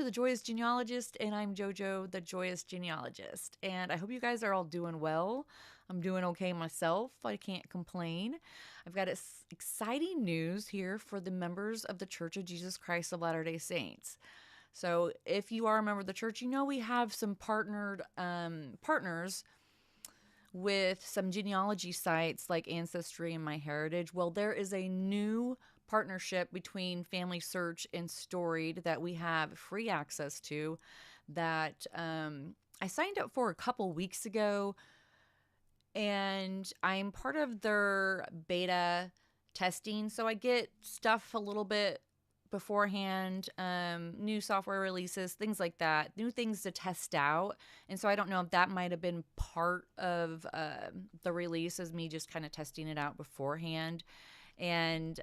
the Joyous Genealogist, and I'm JoJo, the Joyous Genealogist. And I hope you guys are all doing well. I'm doing okay myself. I can't complain. I've got exciting news here for the members of the Church of Jesus Christ of Latter-day Saints. So if you are a member of the church, you know we have some partners with some genealogy sites like Ancestry and MyHeritage. Well, there is a new partnership between Family Search and Storied that we have free access to that I signed up for a couple weeks ago, and I'm part of their beta testing, so I get stuff a little bit beforehand, new software releases, things like that, new things to test out. And so I don't know if that might have been part of the release, as me just kind of testing it out beforehand. And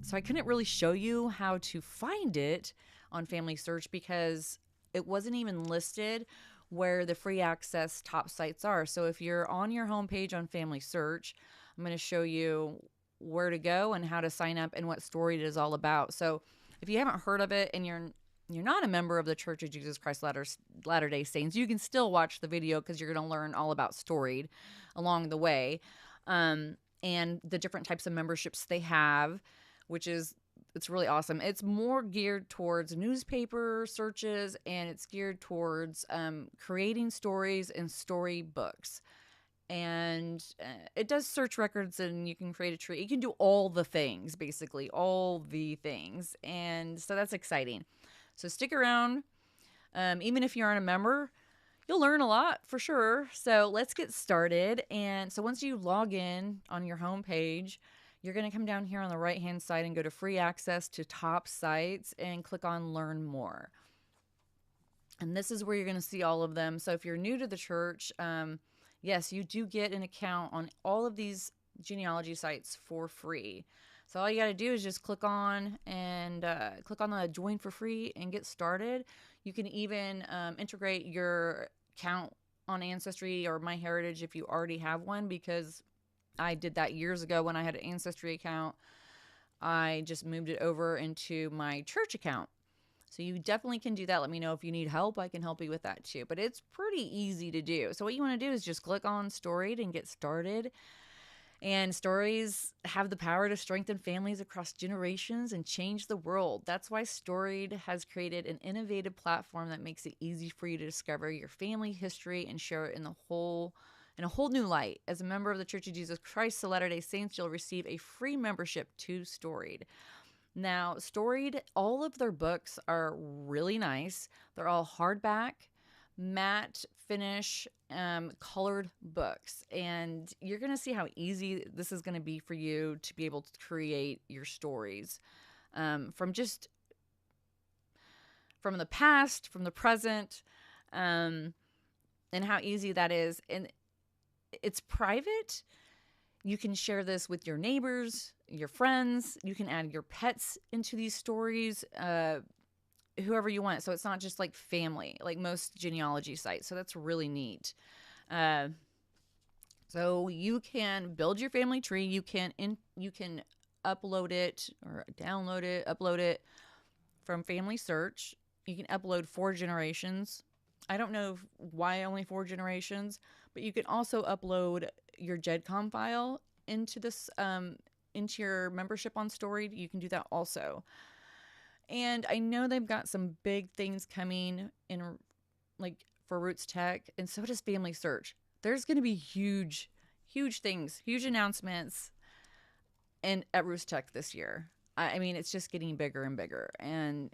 so I couldn't really show you how to find it on Family Search because it wasn't even listed where the free access top sites are. So if you're on your homepage on Family Search, I'm going to show you where to go and how to sign up and what Storied is all about. So if you haven't heard of it and you're not a member of the Church of Jesus Christ Latter-day Saints, you can still watch the video because you're going to learn all about Storied along the way, and the different types of memberships they have, it's really awesome. It's more geared towards newspaper searches, and it's geared towards creating stories and story books. And it does search records, and you can create a tree. You can do all the things, basically, all the things. And so that's exciting. So stick around. Even if you aren't a member, you'll learn a lot for sure. So let's get started. And so once you log in on your homepage, you're going to come down here on the right-hand side and go to free access to top sites and click on learn more. And this is where you're going to see all of them. So if you're new to the church, yes, you do get an account on all of these genealogy sites for free. So all you got to do is just click on the join for free and get started. You can even integrate your account on Ancestry or MyHeritage if you already have one, because I did that years ago when I had an Ancestry account. I just moved it over into my church account. So you definitely can do that. Let me know if you need help. I can help you with that too. But it's pretty easy to do. So what you want to do is just click on Storied and get started. And stories have the power to strengthen families across generations and change the world. That's why Storied has created an innovative platform that makes it easy for you to discover your family history and share it in a whole new light. As a member of the Church of Jesus Christ of Latter-day Saints, you'll receive a free membership to Storied. Now, Storied, all of their books are really nice. They're all hardback, matte finish, colored books. And you're going to see how easy this is going to be for you to be able to create your stories from the past, from the present, and how easy that is. And it's private. You can share this with your neighbors, your friends. You can add your pets into these stories, whoever you want. So it's not just like family, like most genealogy sites. So that's really neat. So you can build your family tree. You can upload it or download it, upload it from Family Search. You can upload 4 generations. I don't know why only 4 generations, but you can also upload your GEDCOM file into this into your membership on Storied. You can do that also. And I know they've got some big things coming in, like for Roots Tech, and so does Family Search. There's going to be huge things, huge announcements at Roots Tech this year. I mean, it's just getting bigger and bigger, and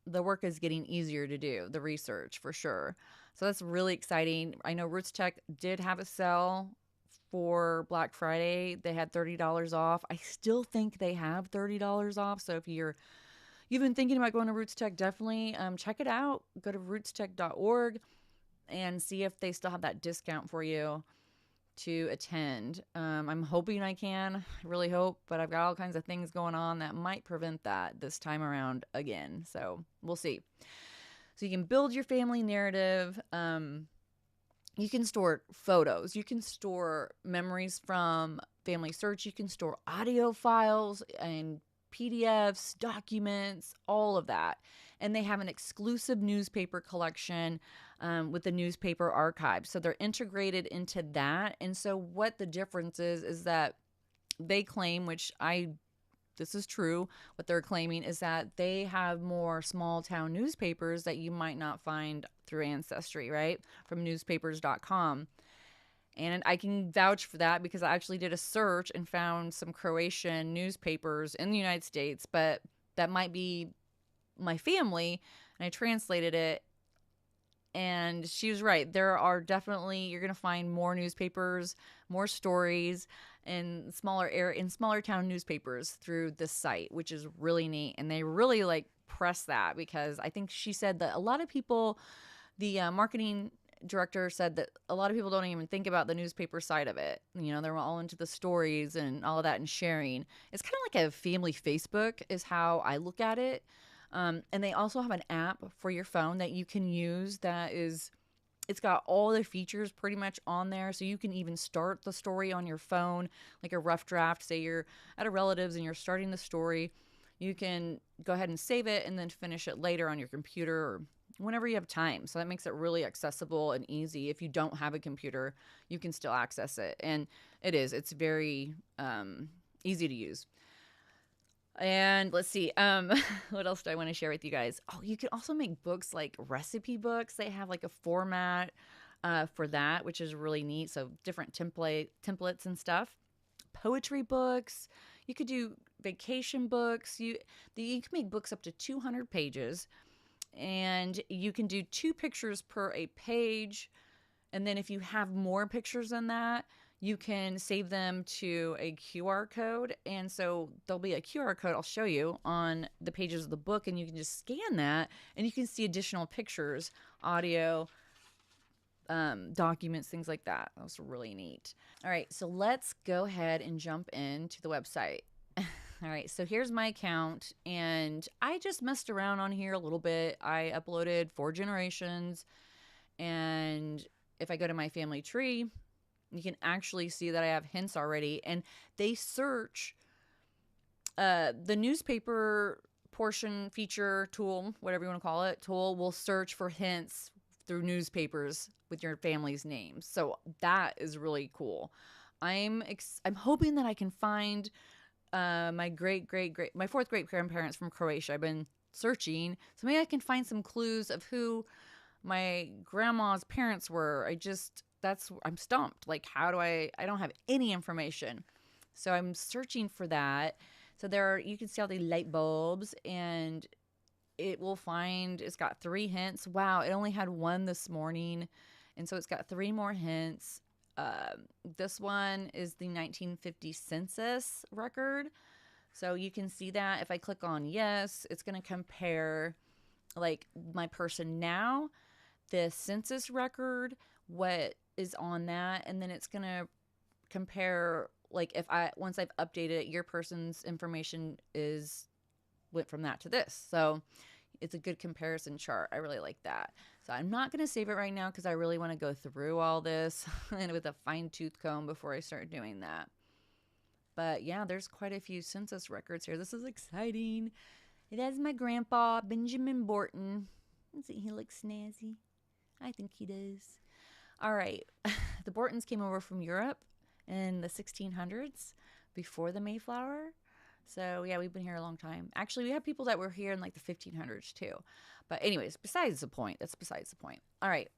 the work is getting easier to do, the research for sure. So that's really exciting. I know Roots Tech did have a sale for Black Friday. They had $30 off. I still think they have $30 off. So if you've been thinking about going to Roots Tech, definitely check it out. Go to rootstech.org and see if they still have that discount for you to attend. I'm hoping I can. I really hope, but I've got all kinds of things going on that might prevent that this time around again. So we'll see. So you can build your family narrative. You can store photos. You can store memories from Family Search. You can store audio files and PDFs, documents, all of that. and they have an exclusive newspaper collection with the newspaper archive. So they're integrated into that. And so what the difference is that they claim, which this is true, what they're claiming is that they have more small town newspapers that you might not find through Ancestry, right? From newspapers.com. And I can vouch for that because I actually did a search and found some Croatian newspapers in the United States, but that might be my family. And I translated it, and she was right. There are definitely, you're going to find more newspapers, more stories in smaller town newspapers through this site, which is really neat. And they really like press that because I think she said that a lot of people, the marketing director said that a lot of people don't even think about the newspaper side of it. You know, they're all into the stories and all of that and sharing. It's kind of like a family Facebook is how I look at it. And they also have an app for your phone that you can use it's got all the features pretty much on there. So you can even start the story on your phone, like a rough draft. Say you're at a relative's and you're starting the story. You can go ahead and save it and then finish it later on your computer or whenever you have time. So that makes it really accessible and easy. If you don't have a computer, you can still access it. And it's very easy to use. And let's see, what else do I want to share with you guys? Oh, you can also make books like recipe books. They have like a format for that, which is really neat. So different templates and stuff. Poetry books. You could do vacation books. You can make books up to 200 pages, and you can do 2 pictures per a page. And then if you have more pictures than that, you can save them to a QR code. And so there'll be a QR code I'll show you on the pages of the book, and you can just scan that and you can see additional pictures, audio, documents, things like that. That was really neat. All right, so let's go ahead and jump into the website. All right, so here's my account, and I just messed around on here a little bit. I uploaded 4 generations, and if I go to my family tree, you can actually see that I have hints already, and they search the newspaper portion feature tool, whatever you want to call it, tool will search for hints through newspapers with your family's names. So that is really cool. I'm hoping that I can find my my 4th great grandparents from Croatia. I've been searching, so maybe I can find some clues of who my grandma's parents were. I'm stumped. Like, how do I don't have any information. So I'm searching for that. So you can see all the light bulbs, and it's got 3 hints. Wow, it only had 1 this morning. And so it's got 3 more hints. This one is the 1950 census record. So you can see that if I click on yes, it's going to compare like my person now, the census record, what is on that, and then it's going to compare like once I've updated it, your person's information went from that to this. So it's a good comparison chart. I really like that. So I'm not going to save it right now because I really want to go through all this and with a fine-tooth comb before I start doing that. But yeah, there's quite a few census records here. This is exciting. It has my grandpa, Benjamin Borton. Doesn't he look snazzy? I think he does. All right. The Bortons came over from Europe in the 1600s before the Mayflower. So yeah, we've been here a long time. Actually, we have people that were here in like the 1500s too. But anyways, besides the point. That's besides the point. All right.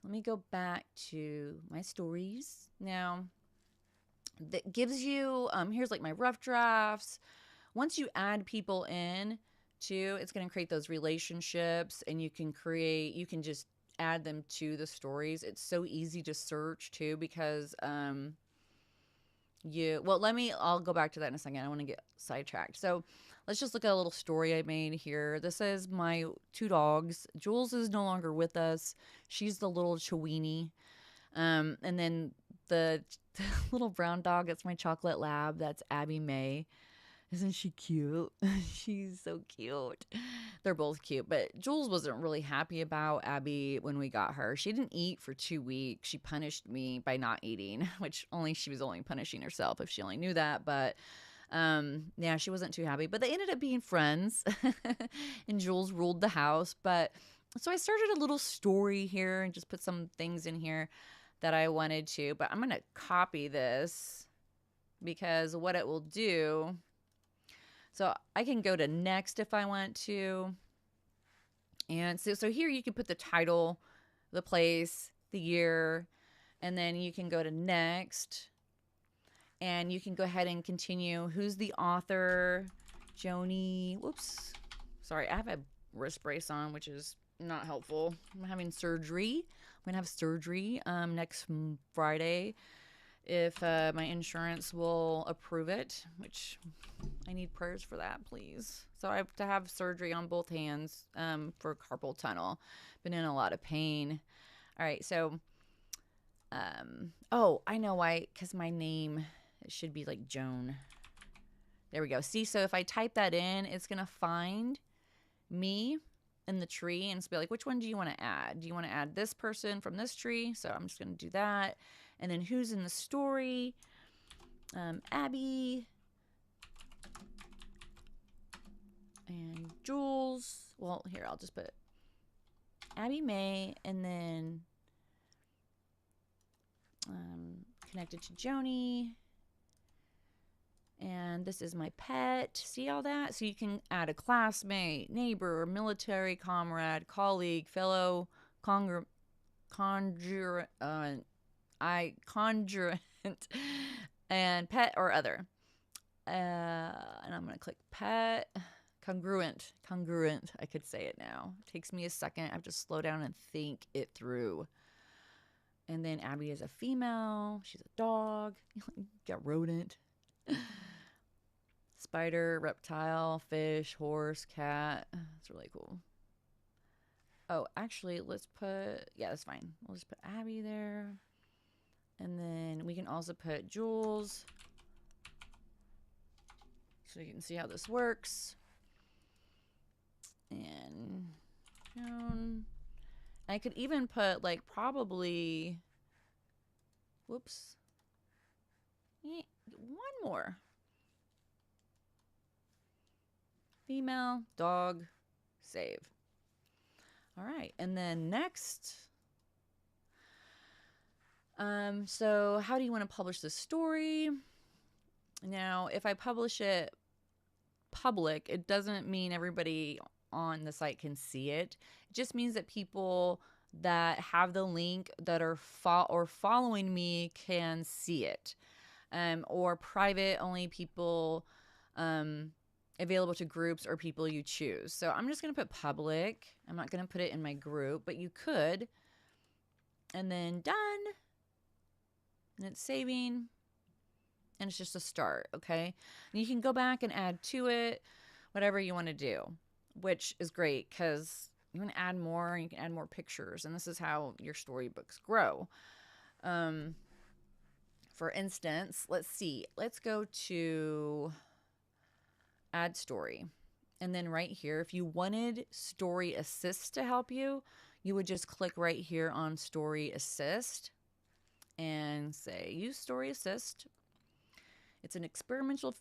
Let me go back to my stories. Now, that gives you, here's like my rough drafts. Once you add people in too, it's going to create those relationships, and you can just add them to the stories. It's so easy to search too because I'll go back to that in a second. I want to get sidetracked. So let's just look at a little story I made here. This is my 2 dogs. Jules is no longer with us. She's the little Chewini. And then the little brown dog, that's my chocolate lab. That's Abby May. Isn't she cute? She's so cute. They're both cute, but Jules wasn't really happy about Abby when we got her. She didn't eat for 2 weeks. She punished me by not eating, which she was only punishing herself if she only knew that. But Yeah, she wasn't too happy, but they ended up being friends. And Jules ruled the house. But so I started a little story here and just put some things in here that I wanted to. But I'm going to copy this because what it will do. So I can go to next if I want to. And so here you can put the title, the place, the year, and then you can go to next. And you can go ahead and continue. Who's the author? Joni. Whoops. Sorry, I have a wrist brace on, which is not helpful. I'm having surgery. I'm going to have surgery next Friday if my insurance will approve it, which I need prayers for that, please. So I have to have surgery on both hands for carpal tunnel. Been in a lot of pain. All right, so, oh, I know why, because my name, it should be like Joan. There we go. See, so if I type that in, it's going to find me in the tree and it's be like, which one do you want to add? Do you want to add this person from this tree? So I'm just going to do that. And then who's in the story? Abby. And Jules. Well, here, I'll just put Abby May and then connected to Joni. And this is my pet. See all that? So you can add a classmate, neighbor, military comrade, colleague, fellow conjurant, and pet or other. And I'm going to click pet. Congruent. I could say it now. It takes me a second. I have to slow down and think it through. And then Abby is a female. She's a dog. Got rodent. Spider, reptile, fish, horse, cat. That's really cool. Oh, actually, let's put... Yeah, that's fine. We'll just put Abby there. And then we can also put Jules. So you can see how this works. And Joan. I could even put, like, probably... Whoops. One more. Female, dog, save. All right. And then next. So how do you want to publish this story? Now, if I publish it public, it doesn't mean everybody on the site can see it. It just means that people that have the link that are following me can see it. Or private, only people available to groups or people you choose. So I'm just going to put public. I'm not going to put it in my group, but you could. And then done. And it's saving. And it's just a start, okay? And you can go back and add to it whatever you want to do, which is great because you want to add more and you can add more pictures. And this is how your storybooks grow. For instance, let's see. Let's go to add story. And then right here, if you wanted Story Assist to help you, you would just click right here on Story Assist and say use Story Assist. It's an experimental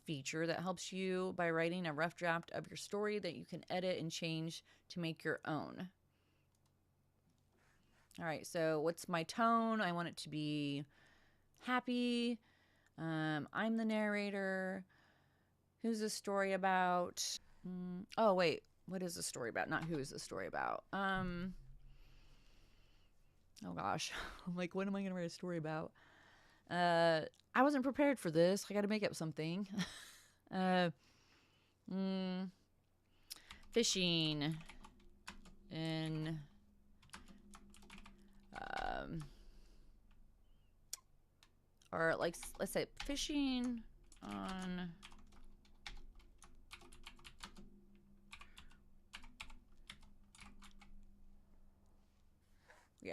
feature that helps you by writing a rough draft of your story that you can edit and change to make your own. All right, so what's my tone? I want it to be happy. I'm the narrator. Who's the story about? Oh, wait. What is the story about? Not who is the story about. Oh, gosh. I'm like, what am I going to write a story about? I wasn't prepared for this. I got to make up something. Fishing in or like let's say fishing on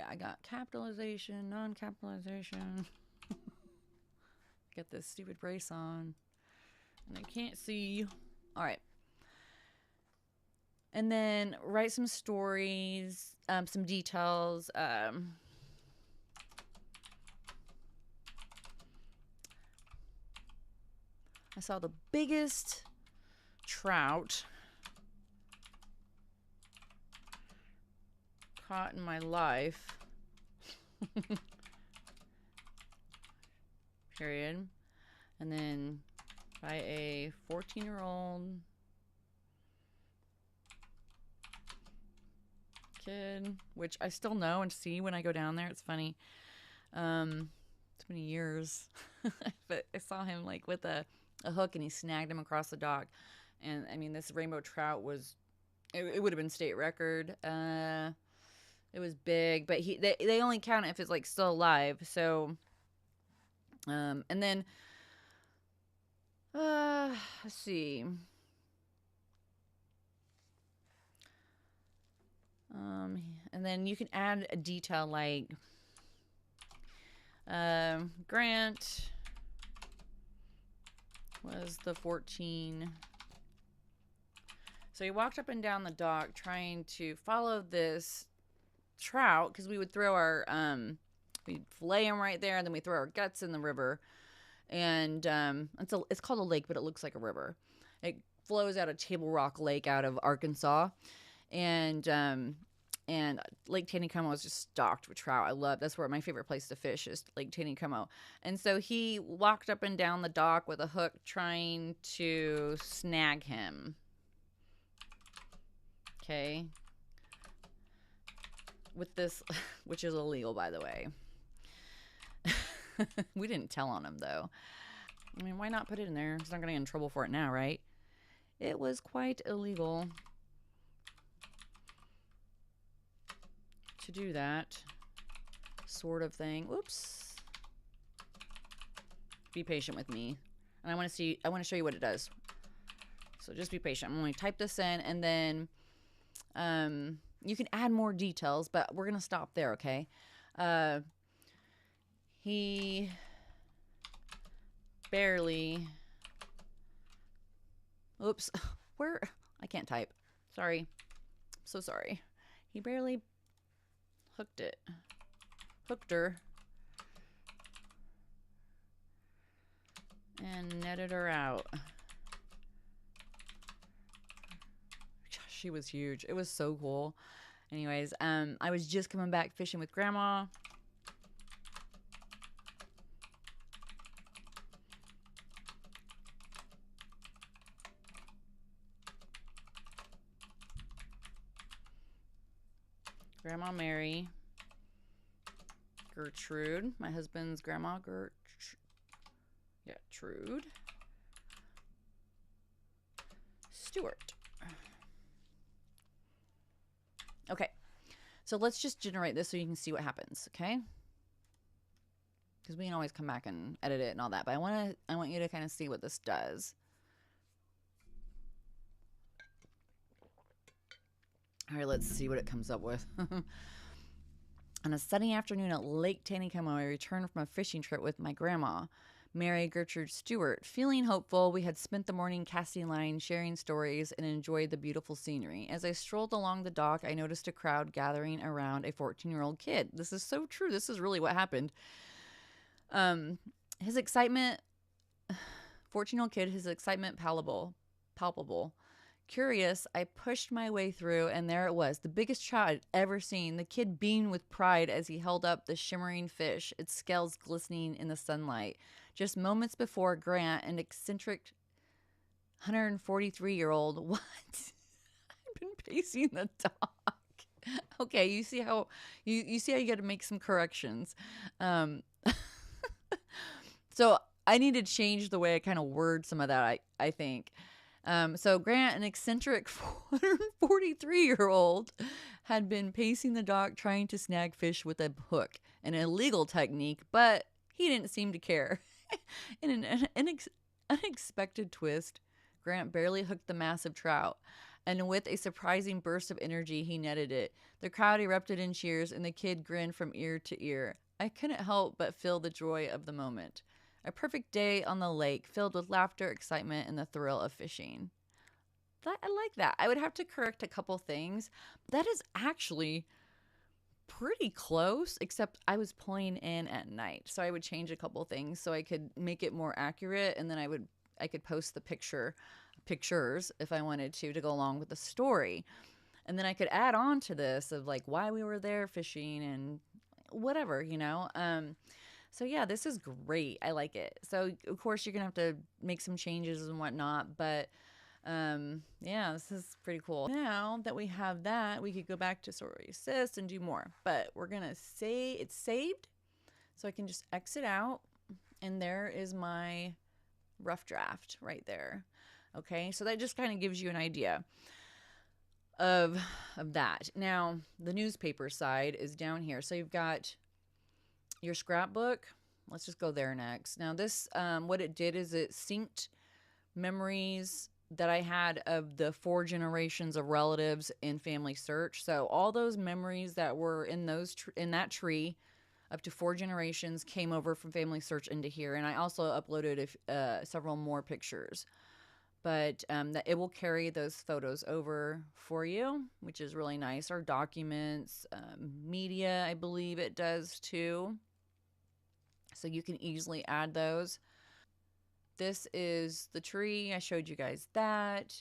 I got capitalization, non-capitalization. Get this stupid brace on and I can't see. All right. And then write some stories, some details. I saw the biggest trout caught in my life. Period. And then by a 14-year-old kid, which I still know and see when I go down there. It's funny. It's been years. But I saw him like with a hook and he snagged him across the dock. And I mean, this rainbow trout was, it would have been state record. It was big, but they only count it if it's like still alive. So, and then, let's see. And then you can add a detail like, Grant was the 14. So he walked up and down the dock trying to follow this trout, because we would throw our we'd fillet them right there, and then we throw our guts in the river. And it's called a lake, but it looks like a river. It flows out of Table Rock Lake out of Arkansas. And Lake Taneycomo was just stocked with trout. That's where my favorite place to fish is, Lake Taneycomo. And so he walked up and down the dock with a hook trying to snag him. Okay. With this, which is illegal, by the way. We didn't tell on him, though. I mean, why not put it in there? He's not going to get in trouble for it now, right? It was quite illegal to do that sort of thing. Oops. Be patient with me. And I want to show you what it does. So just be patient. I'm going to type this in, and then you can add more details, but we're going to stop there, okay? He barely... Oops. Where? I can't type. Sorry. So sorry. He barely hooked her, and netted her out. Gosh, she was huge. It was so cool. Anyways, I was just coming back fishing with Grandma. Grandma Mary, Gertrude, my husband's grandma, Trude, Stuart. Okay, so let's just generate this so you can see what happens, okay? Because we can always come back and edit it and all that, but I want you to kind of see what this does. All right, let's see what it comes up with. On a sunny afternoon at Lake Taneycomo, I returned from a fishing trip with my grandma, Mary Gertrude Stewart. Feeling hopeful, we had spent the morning casting lines, sharing stories, and enjoyed the beautiful scenery. As I strolled along the dock, I noticed a crowd gathering around a 14-year-old kid. This is so true. This is really what happened. His excitement, 14-year-old kid, his excitement palpable. Curious, I pushed my way through, and there it was, the biggest trout I'd ever seen. The kid beamed with pride as he held up the shimmering fish, its scales glistening in the sunlight. Just moments before, Grant, an eccentric 143-year-old, what? I've been pacing the dock. Okay, you see how you see how you got to make some corrections. So I need to change the way I kind of word some of that, I think. So Grant, an eccentric 143-year-old, had been pacing the dock trying to snag fish with a hook, an illegal technique, but he didn't seem to care. In an unexpected twist, Grant barely hooked the massive trout, and with a surprising burst of energy, he netted it. The crowd erupted in cheers, and the kid grinned from ear to ear. I couldn't help but feel the joy of the moment. A perfect day on the lake, filled with laughter, excitement, and the thrill of fishing. I like that. I would have to correct a couple things. That is actually pretty close, except I was pulling in at night. So I would change a couple things so I could make it more accurate, and then I would I could post the pictures if I wanted to go along with the story. And then I could add on to this of like why we were there fishing and whatever, you know. So yeah, this is great. I like it. So of course you're gonna have to make some changes and whatnot, but yeah, this is pretty cool. Now that we have that, we could go back to Story Assist and do more. But we're gonna say it's saved, so I can just exit out, and there is my rough draft right there. Okay, so that just kind of gives you an idea of that. Now the newspaper side is down here. So you've got your scrapbook. Let's just go there next. Now this, what it did is it synced memories that I had of the 4 generations of relatives in Family Search. So all those memories that were in in that tree up to 4 generations came over from Family Search into here. And I also uploaded several more pictures. But that it will carry those photos over for you, which is really nice. Or documents, media, I believe it does too. So you can easily add those. This is the tree. I showed you guys that.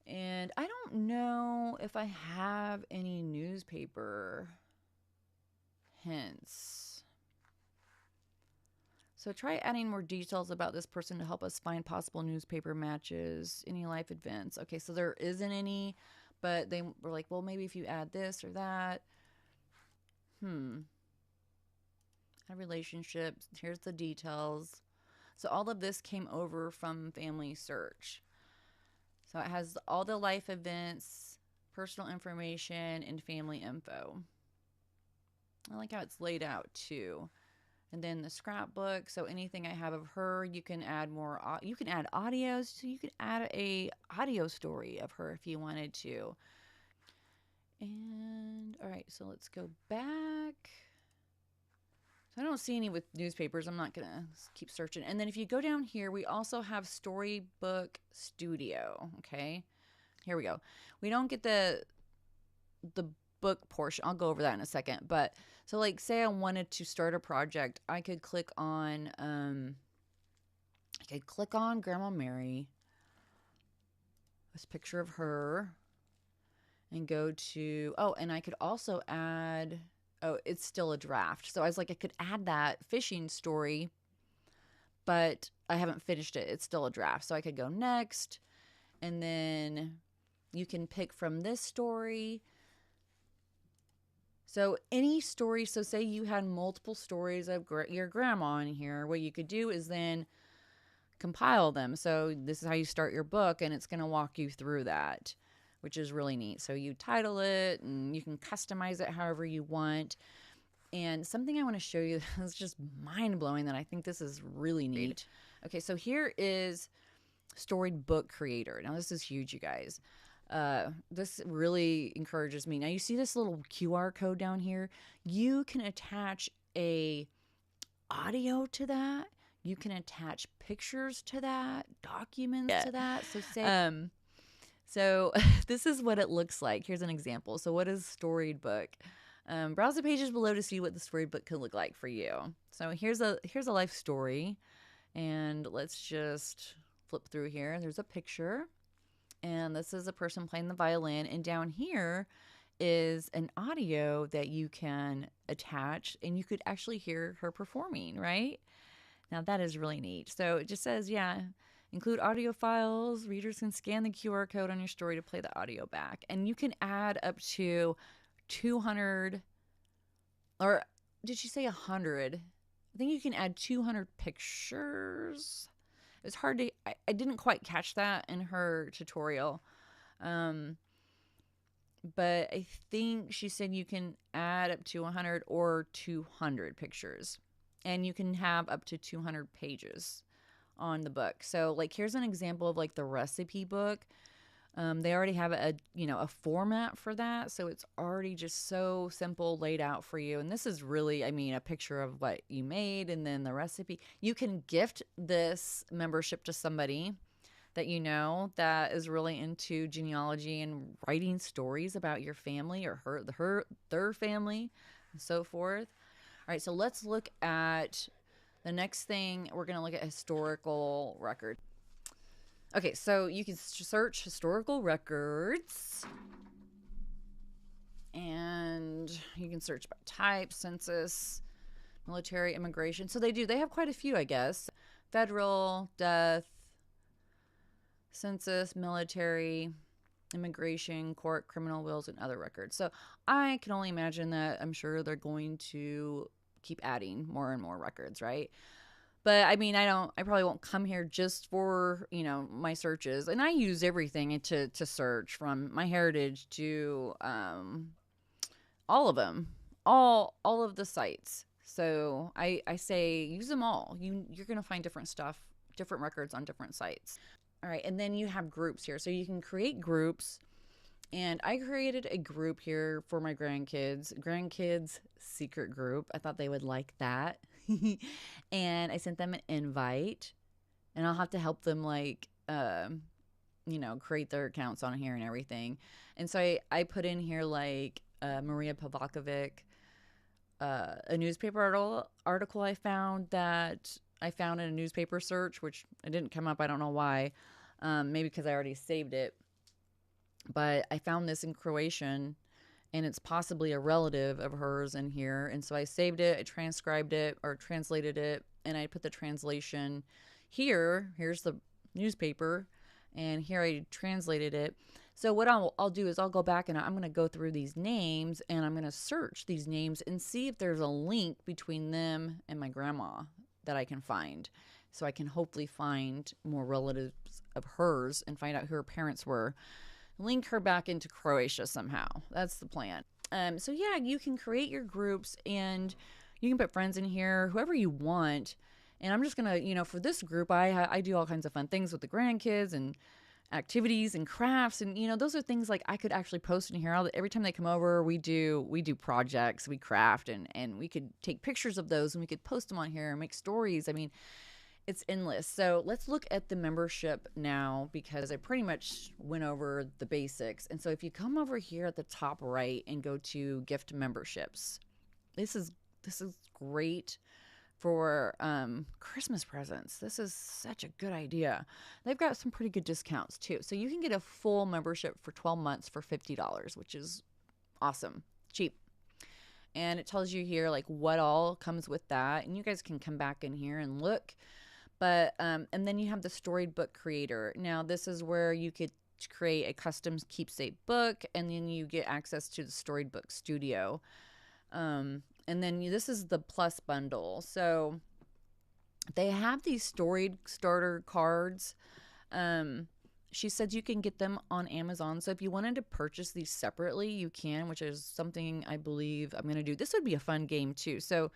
And I don't know if I have any newspaper hints. So try adding more details about this person to help us find possible newspaper matches, any life events. Okay, so there isn't any, but they were like, well, maybe if you add this or that. Relationships. Here's the details. So all of this came over from Family Search. So it has all the life events, personal information, and family info. I like how it's laid out too. And then the scrapbook. So anything I have of her, you can add more. You can add audios. So you could add a audio story of her if you wanted to. And all right, so let's go back. So I don't see any with newspapers. I'm not going to keep searching. And then if you go down here, we also have Storybook Studio. Okay, here we go. We don't get the book portion. I'll go over that in a second. But so like say I wanted to start a project, I could click on Grandma Mary, this picture of her, and go to, oh, and I could also add, oh, it's still a draft. So I was like, I could add that fishing story, but I haven't finished it. It's still a draft. So I could go next, and then you can pick from this story. So any story, so say you had multiple stories of your grandma in here, what you could do is then compile them. So this is how you start your book, and it's going to walk you through that, which is really neat. So you title it, and you can customize it however you want. And something I want to show you that's just mind-blowing that I think this is really neat. Okay, so here is Storied Book Creator. Now this is huge, you guys. This really encourages me. Now you see this little QR code down here? You can attach a audio to that. You can attach pictures to that, documents to that. So say, so this is what it looks like. Here's an example. So what is Storied Book? Browse the pages below to see what the Storied Book could look like for you. So here's a life story, and let's just flip through here. There's a picture, and this is a person playing the violin, and down here is an audio that you can attach, and you could actually hear her performing, right? Now that is really neat. So it just says, yeah, include audio files. Readers can scan the QR code on your story to play the audio back. And you can add up to 200, or did she say 100? I think you can add 200 pictures. It was hard to, I didn't quite catch that in her tutorial. But I think she said you can add up to 100 or 200 pictures. And you can have up to 200 pages on the book. So like here's an example of like the recipe book. They already have a format for that. So it's already just so simple laid out for you. And this is really, I mean, a picture of what you made and then the recipe. You can gift this membership to somebody that you know that is really into genealogy and writing stories about your family or their family and so forth. All right, so let's look at the next thing. We're going to look at historical record. Okay, so you can search historical records, and you can search by type, census, military, immigration. So they have quite a few, I guess. Federal, death, census, military, immigration, court, criminal wills, and other records. So I can only imagine that I'm sure they're going to keep adding more and more records, right? But I mean, I probably won't come here just for, my searches. And I use everything to search, from my heritage to all of them, all of the sites. So I say use them all. You're going to find different stuff, different records on different sites. All right, and then you have groups here. So you can create groups. And I created a group here for my grandkids secret group. I thought they would like that. And I sent them an invite, and I'll have to help them create their accounts on here and everything. And so I put in here Maria Pavlovic, a newspaper article I found in a newspaper search, which it didn't come up. I don't know why. Maybe because I already saved it. But I found this in Croatian, and it's possibly a relative of hers in here. And so I saved it, I transcribed it or translated it, and I put the translation here. Here's the newspaper, and here I translated it. So what I'll do is I'll go back and I'm going to go through these names, and I'm going to search these names and see if there's a link between them and my grandma that I can find. So I can hopefully find more relatives of hers and find out who her parents were. Link her back into Croatia somehow. That's the plan. So yeah, you can create your groups, and you can put friends in here, whoever you want. And I'm just gonna, for this group, I do all kinds of fun things with the grandkids and activities and crafts, and those are things like I could actually post in here. Every time they come over, we do projects, we craft, and we could take pictures of those, and we could post them on here and make stories. I mean, it's endless. So let's look at the membership now, because I pretty much went over the basics. And so if you come over here at the top right and go to gift memberships, this is great for Christmas presents. This is such a good idea. They've got some pretty good discounts too. So you can get a full membership for 12 months for $50, which is awesome. Cheap. And it tells you here what all comes with that. And you guys can come back in here and look. But and then you have the Storied book creator. Now this is where you could create a custom keepsake book, and then you get access to the Storied book studio. And then this is the plus bundle. So they have these Storied starter cards. She said you can get them on Amazon. So if you wanted to purchase these separately, you can, which is something I believe I'm going to do. This would be a fun game too. So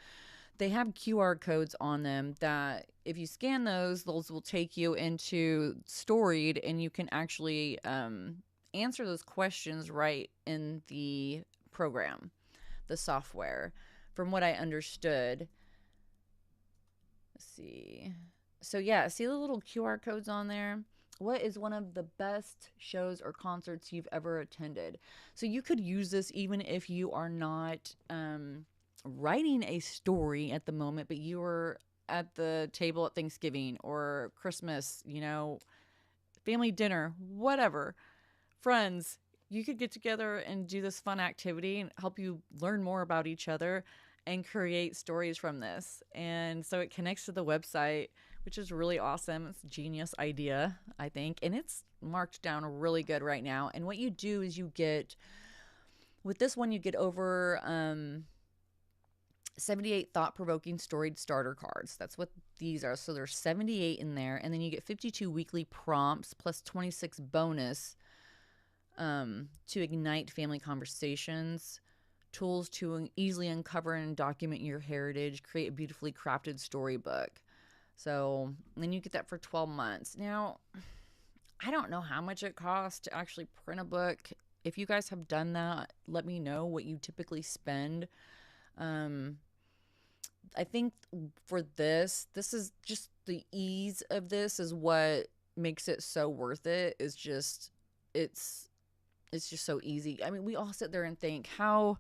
they have QR codes on them that if you scan those will take you into Storied, and you can actually answer those questions right in the program, the software, from what I understood. Let's see. So yeah, see the little QR codes on there? What is one of the best shows or concerts you've ever attended? So you could use this even if you are not writing a story at the moment, but you were at the table at Thanksgiving or Christmas, family dinner, whatever, friends. You could get together and do this fun activity and help you learn more about each other and create stories from this. And so it connects to the website, which is really awesome. It's a genius idea, I think. And it's marked down really good right now. And what you do is with this one, you get over 78 thought-provoking Storied starter cards. That's what these are. So there's 78 in there. And then you get 52 weekly prompts plus 26 bonus to ignite family conversations, tools to easily uncover and document your heritage, create a beautifully crafted storybook. So then you get that for 12 months. Now, I don't know how much it costs to actually print a book. If you guys have done that, let me know what you typically spend. I think for this is just the ease of this is what makes it so worth it. It's just so easy. I mean, we all sit there and think, how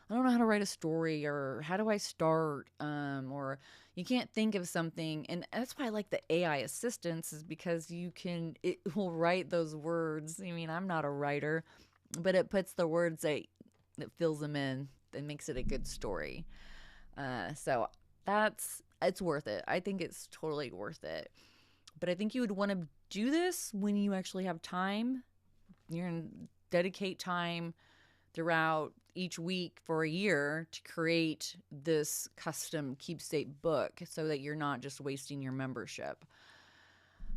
I don't know how to write a story, or how do I start, or you can't think of something. And that's why I like the AI assistants, is because it will write those words. I mean, I'm not a writer, but it puts the words that fills them in and makes it a good story. So it's worth it. I think it's totally worth it. But I think you would want to do this when you actually have time. You're going to dedicate time throughout each week for a year to create this custom keepsake book, so that you're not just wasting your membership.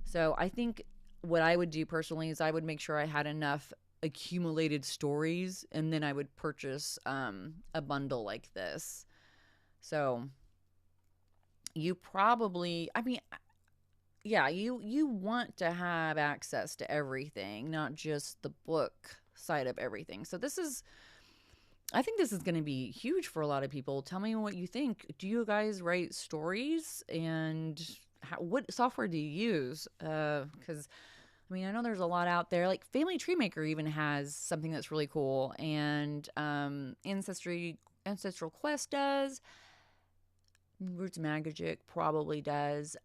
So I think what I would do personally is I would make sure I had enough accumulated stories, and then I would purchase a bundle like this. So you probably, I mean, yeah, you want to have access to everything, not just the book side of everything. So I think this is going to be huge for a lot of people. Tell me what you think. Do you guys write stories, and what software do you use? Because I mean, I know there's a lot out there. Like Family Tree Maker even has something that's really cool, and Ancestral Quest does. Roots Magic probably does.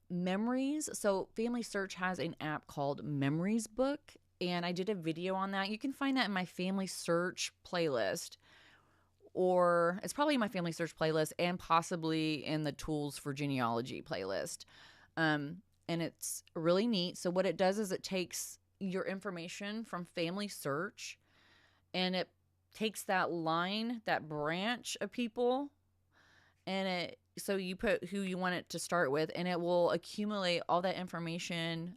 Memories. So Family Search has an app called Memories Book, and I did a video on that. You can find that in my Family Search playlist, or it's probably in my Family Search playlist and possibly in the Tools for Genealogy playlist. And it's really neat. So what it does is it takes your information from Family Search, and it takes that line, that branch of people, and so you put who you want it to start with, and it will accumulate all that information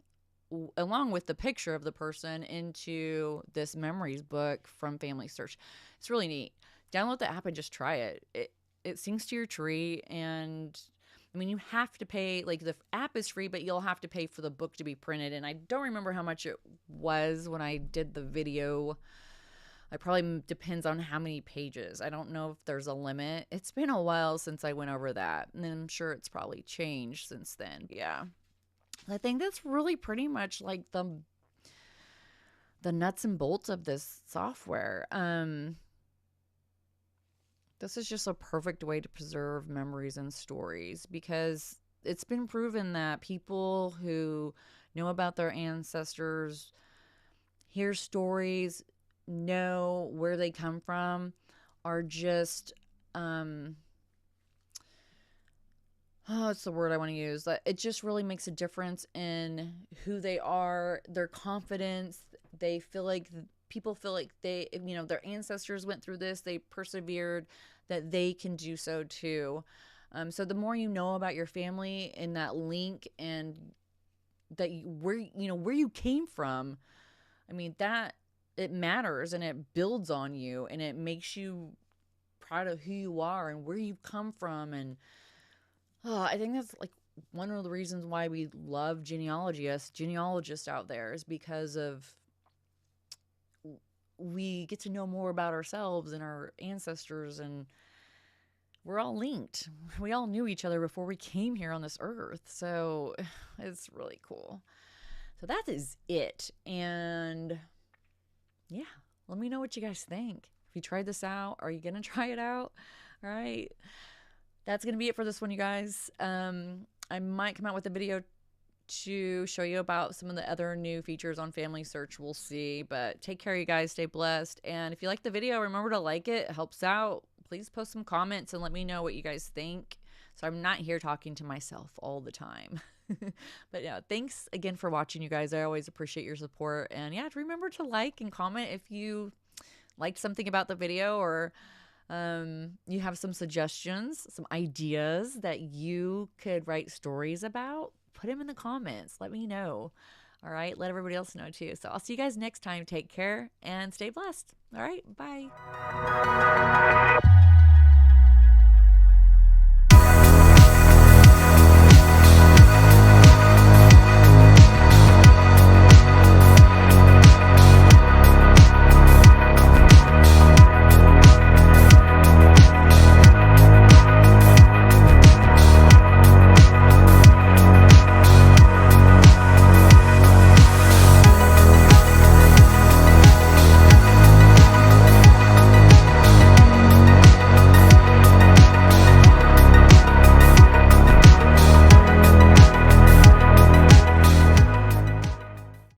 along with the picture of the person into this memories book from Family Search. It's really neat. Download the app and just try it. It syncs to your tree, and I mean, you have to pay, like the app is free, but you'll have to pay for the book to be printed. And I don't remember how much it was when I did the video. It probably depends on how many pages. I don't know if there's a limit. It's been a while since I went over that, and I'm sure it's probably changed since then. Yeah. I think that's really pretty much like the nuts and bolts of this software. This is just a perfect way to preserve memories and stories, because it's been proven that people who know about their ancestors, hear stories, know where they come from, are just what's the word I want to use? It just really makes a difference in who they are, their confidence. They feel like people feel like their ancestors went through this, they persevered, that they can do so too. So the more you know about your family and that link, and where you came from, I mean, that it matters, and it builds on you, and it makes you proud of who you are and where you've come from. And I think that's like one of the reasons why we love genealogy, us genealogists out there, is because of we get to know more about ourselves and our ancestors, and we're all linked. We all knew each other before we came here on this earth. So it's really cool. So that is it. And yeah, let me know what you guys think. If you tried this out, are you going to try it out? All right. That's going to be it for this one, you guys. I might come out with a video to show you about some of the other new features on Family Search. We'll see. But take care, you guys. Stay blessed. And if you like the video, remember to like it. It helps out. Please post some comments and let me know what you guys think, so I'm not here talking to myself all the time. But yeah, thanks again for watching, you guys. I always appreciate your support. And yeah, remember to like and comment if you liked something about the video, or you have some suggestions, some ideas that you could write stories about. Put them in the comments. Let me know. All right. Let everybody else know too. So I'll see you guys next time. Take care and stay blessed. All right. Bye.